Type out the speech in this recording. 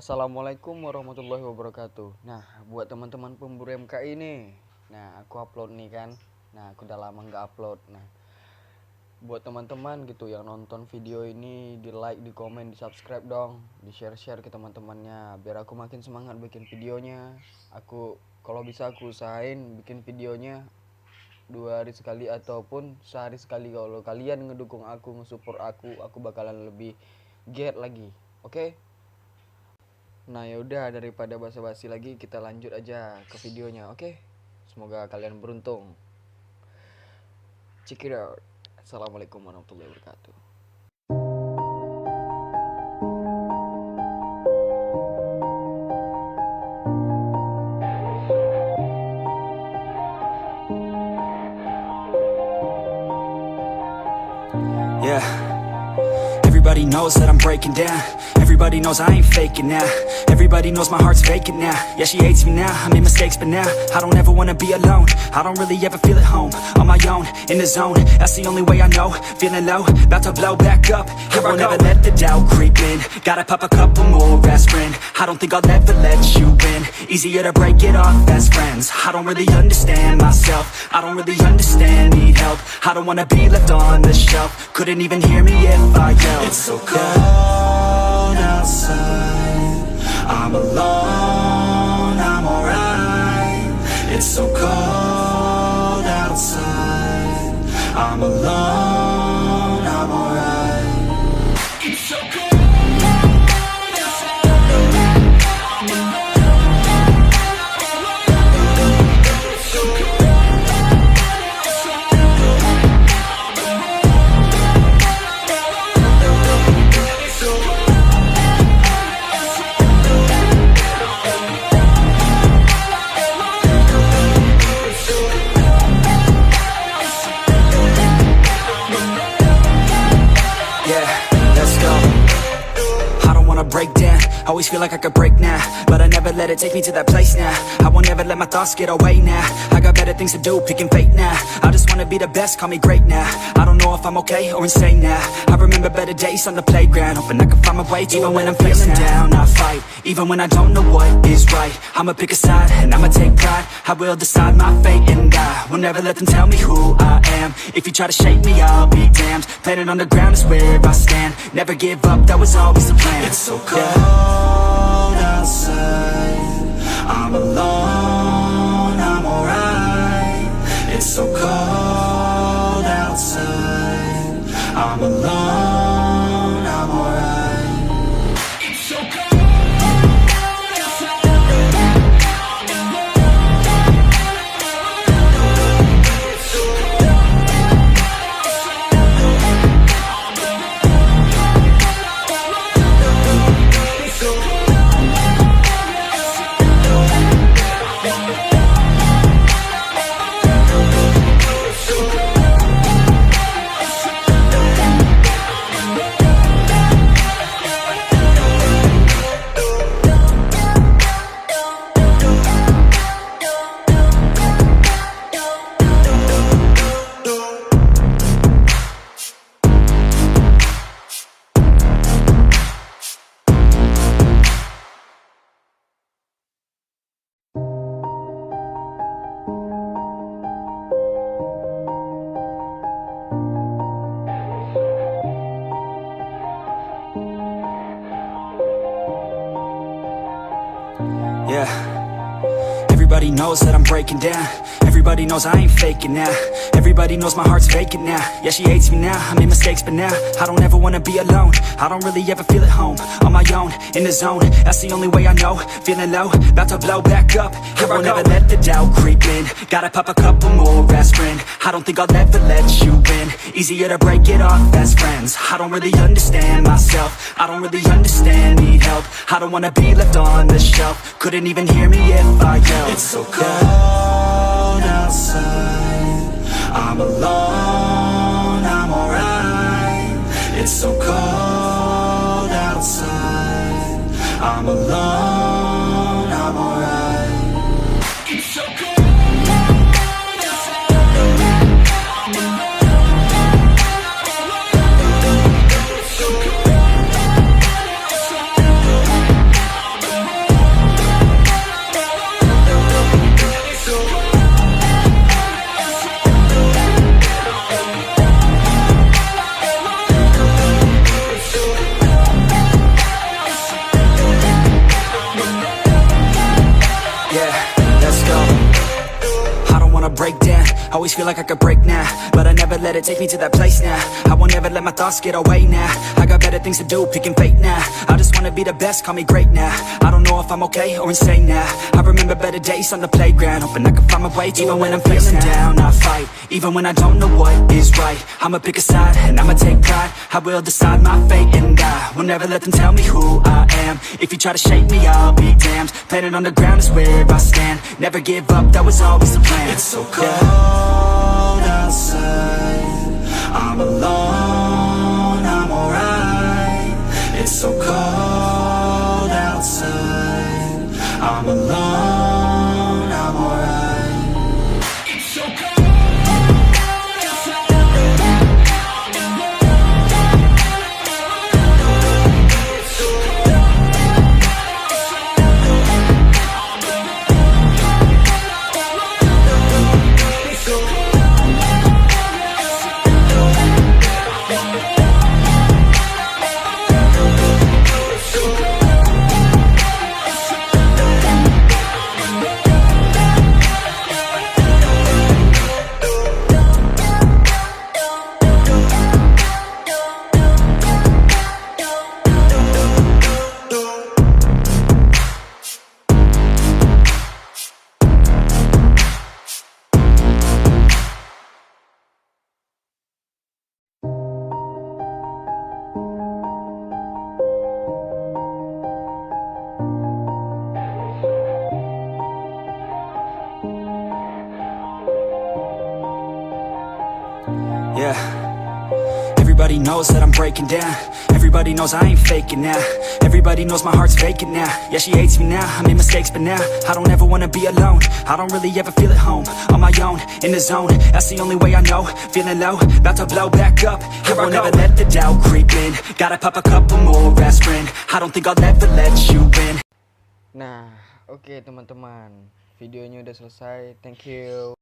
Assalamualaikum warahmatullahi wabarakatuh. Nah, buat teman-teman pemburu MKI ini, nah aku upload nih kan. Nah, aku udah lama nggak upload. Nah, buat teman-teman gitu yang nonton video ini, di like, di komen, di subscribe dong, di share ke teman-temannya, biar aku makin semangat bikin videonya. Kalau bisa aku usahain bikin videonya 2 hari sekali ataupun sehari sekali. Kalau kalian ngedukung aku, nge-support aku bakalan lebih giat lagi. Oke? Nah, yaudah, daripada basa-basi lagi, kita lanjut aja ke videonya, oke? Semoga kalian beruntung. Check it out. Assalamualaikum warahmatullahi wabarakatuh. Yeah, everybody knows that I'm breaking down. Everybody knows I ain't faking now. Everybody knows my heart's vacant now. Yeah, she hates me now, I made mistakes but now I don't ever wanna be alone. I don't really ever feel at home. On my own, in the zone, that's the only way I know. Feeling low, about to blow back up. Here I won't ever let the doubt creep in. Gotta pop a couple more aspirin. I don't think I'll ever let you in. Easier to break it off best friends. I don't really understand myself. I don't really understand, need help. I don't wanna be left on the shelf. Couldn't even hear me if I yelled. It's so cold outside, I'm alone, I'm alright. It's so cold outside, I'm alone, I'm alright. It's so cold outside, I'm alone, it's so cold outside, it's so cold. Break down, always feel like I could break now, but I never let it take me to that place now. I won't ever let my thoughts get away now. I got better things to do, picking fate now. I just wanna be the best, call me great now. I don't know if I'm okay or insane now. I remember better days on the playground, hoping I can find my way to even when I'm feeling down, I fight. Even when I don't know what is right, I'ma pick a side and I'ma take pride. I will decide my fate and I will never let them tell me who I am. If you try to shake me, I'll be damned. Planet on the ground is where I stand. Never give up, that was always the plan. It's so cold outside, I'm alone, I'm alright. It's so cold outside, I'm alone, I'm alright. It's so cold outside, I'm alone, it's so cold Yeah, everybody knows that I'm breaking down. Everybody knows I ain't faking now. Everybody knows my heart's vacant now. Yeah, she hates me now, I made mistakes but now I don't ever wanna be alone. I don't really ever feel at home. On my own, in the zone, that's the only way I know. Feeling low, about to blow back up. Here I won't ever let the doubt creep in. Gotta pop a couple more aspirin. I don't think I'll ever let you in. Easier to break it off best friends. I don't really understand myself. I don't really understand, need help. I don't wanna be left on the shelf. Couldn't even hear me if I yelled. It's so cold outside, I'm alone, I'm alright. It's so cold outside, I'm alone, I'm alright. It's so cold outside, I'm alone, it's so cold outside. Always feel like I could break now, but I never let it take me to that place now. I won't ever let my thoughts get away now. I got better things to do, picking fate now. I just wanna be the best, call me great now. I don't know if I'm okay or insane now. I remember better days on the playground, hoping I can find my way even when I'm feeling down. I fight, even when I don't know what is right. I'ma pick a side, and I'ma take pride. I will decide my fate, and I will never let them tell me who I am. If you try to shake me, I'll be damned. Planet on the ground is where I stand. Never give up, that was always the plan. It's so cold outside, I'm alone, I'm alright. It's so cold outside, I'm alone, I'm alright. It's so cold. Yeah, everybody knows that I'm breaking down. Everybody knows I ain't faking now. Everybody knows my heart's vacant now. Yeah, she hates me now, I made mistakes but now I don't ever wanna be alone. I don't really ever feel at home. On my own, in the zone, that's the only way I know. Feeling low, about to blow back up. Here I won't ever let the doubt creep in. Gotta pop a couple more aspirin. I don't think I'll ever let you in. Nah, oke teman-teman, videonya udah selesai. Thank you.